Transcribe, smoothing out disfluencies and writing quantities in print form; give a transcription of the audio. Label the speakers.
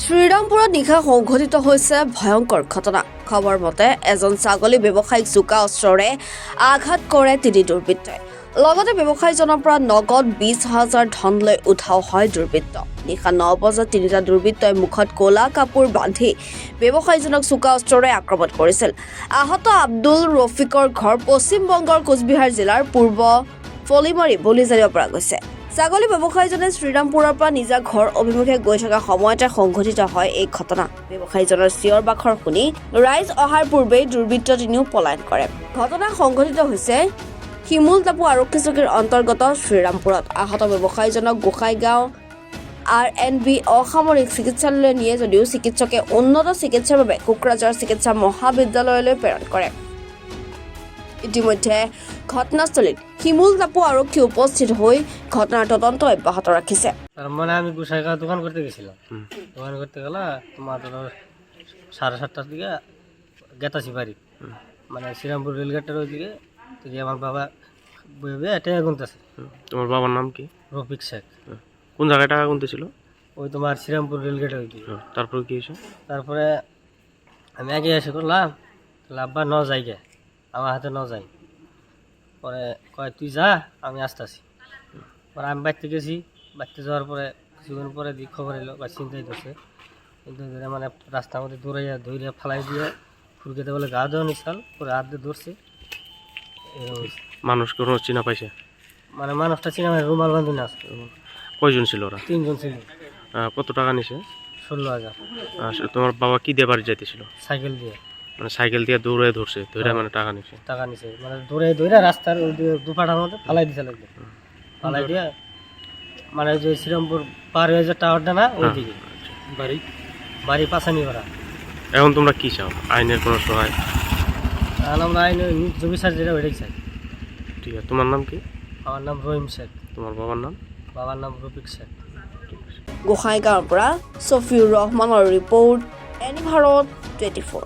Speaker 1: শ্ৰীৰামপুৰত নিশা সংঘটিত হৈছে ভয়ংকৰ ঘটনা। খবৰ মতে এজন ছাগলী ব্যৱসায়ীক জোকা অস্ত্ৰৰে আঘাত কৰে তিনি দুৰ্বৃত্তই। লগতে ব্যৱসায়ীজনৰ পৰা নগদ 20,000 ধন লৈ উধাও হয় দুৰ্বৃত্ত। নিশা 9 বজাত তিনিটা দুৰ্বৃত্তই মুখত ক'লা কাপোৰ বান্ধি ব্যৱসায়ীজনক চোকা অস্ত্ৰৰে আক্ৰমণ কৰিছিল। আহত আব্দুল ৰফিকৰ ঘৰ পশ্চিম বংগৰ কোচবিহাৰ জিলাৰ পূৰ্ব ফলিমাৰী বুলি জানিব পৰা গৈছে। ছাগলী ব্যৱসায়ীজনে শ্ৰীৰামপুৰৰ পৰা নিজা ঘৰ অভিমুখে গৈ থকা সময়তে সংঘটিত হয় এই ঘটনা। ব্যৱসায়ীজনৰ চিঞৰ বাখৰ শুনি ৰাইজ অহাৰ পূৰ্বেই দুৰ্বৃত্ত তিনিও পলায়ন কৰে। ঘটনা সংঘটিত হৈছে শিমুলটাপু আৰক্ষী চকীৰ অন্তৰ্গত শ্ৰীৰামপুৰত। আহত ব্যৱসায়ীজনক গোসাইগাঁও RNB অসামৰিক চিকিৎসালয়লৈ নিয়ে যদিও চিকিৎসকে উন্নত চিকিৎসাৰ বাবে কোকৰাঝাৰ চিকিৎসা মহাবিদ্যালয়লৈ প্ৰেৰণ কৰে। ইতিমধ্যে ঘটনাস্থলীত শিমুলটাপু আৰক্ষী উপস্থিত হৈ ঘটনাৰ তদন্ত অব্যাহত ৰাখিছে।
Speaker 2: মানে আমি গোসাইগাঁও দোকান করতে গেছিলাম। দোকান করতে গেলে তোমার 7:30টার দিকে গেতাছি বাড়ি, মানে শ্রীরামপুর রেলগেটের ওইদিকে। আমার বাবা বইবে টাকা গুনতেছে।
Speaker 3: তোমার বাবার নাম কি?
Speaker 2: রফিক শেখ।
Speaker 3: কোন জায়গায় টাকা গুনতেছিল?
Speaker 2: ওই তোমার শ্রীরামপুর রেলগেটের ওইদিকে।
Speaker 3: তারপরে কি হয়েছে?
Speaker 2: তারপরে আমি আগে এসে করলাম, আব্বা ন যাই গে, আমার হাতে ন যাই। পরে কয় তুই যা, আমি আসতেছি। পরে আমি বাড়িতে গেছি। বাড়িতে যাওয়ার পরে কিছুক্ষণ পরে দিক খবর এলো বা চিন্তাই ধরছে। কিন্তু মানে রাস্তার মধ্যে দৌড়াইয়া ধৈর্য ফালাই দিয়ে ফুরকেতে বলে গা দেওয়া নিশাল, পরে হাত দিয়ে ধরছে।
Speaker 3: মানুষ কোনো চিনা পাইছে?
Speaker 2: মানে মানুষটা চিনা মানে রুমাল বান্ধি না।
Speaker 3: কয়জন ছিল ওরা?
Speaker 2: 3 জন ছিল।
Speaker 3: কত টাকা নিছে?
Speaker 2: 16,000।
Speaker 3: তোমার বাবা কি দিয়ে বাড়ি যাইতেছিল?
Speaker 2: সাইকেল দিয়ে।
Speaker 3: মানে সাইকেল দিয়ে দৌড়ে ধরছে, ধরে মানে টাকা নিছে?
Speaker 2: টাকা নিছে মানে দৌড়ে রাস্তার দুপাটার মধ্যে ফালাই দিছে লাগবে। ফালাই দিয়ে মানে যে শ্রীরামপুর পার হয়ে যে টাওয়ারটা না, ওইদিকে বাড়ি পাশানি করা।
Speaker 3: এখন তোমরা কি চাও? আইনের কোনো সহায়?
Speaker 2: আর আমরা আইনের নিজ বিচার যেটা ওইটাই চাই।
Speaker 3: ঠিক আছে, তোমার নাম কি?
Speaker 2: আমার নাম রহিম শেখ।
Speaker 3: তোমার বাবার নাম?
Speaker 2: বাবার নাম রফিক শেখ।
Speaker 1: গোসাইগাঁৱৰ পৰা ছফিউৰ ৰহমানৰ ৰিপৰ্ট, এনি ভাৰত 24।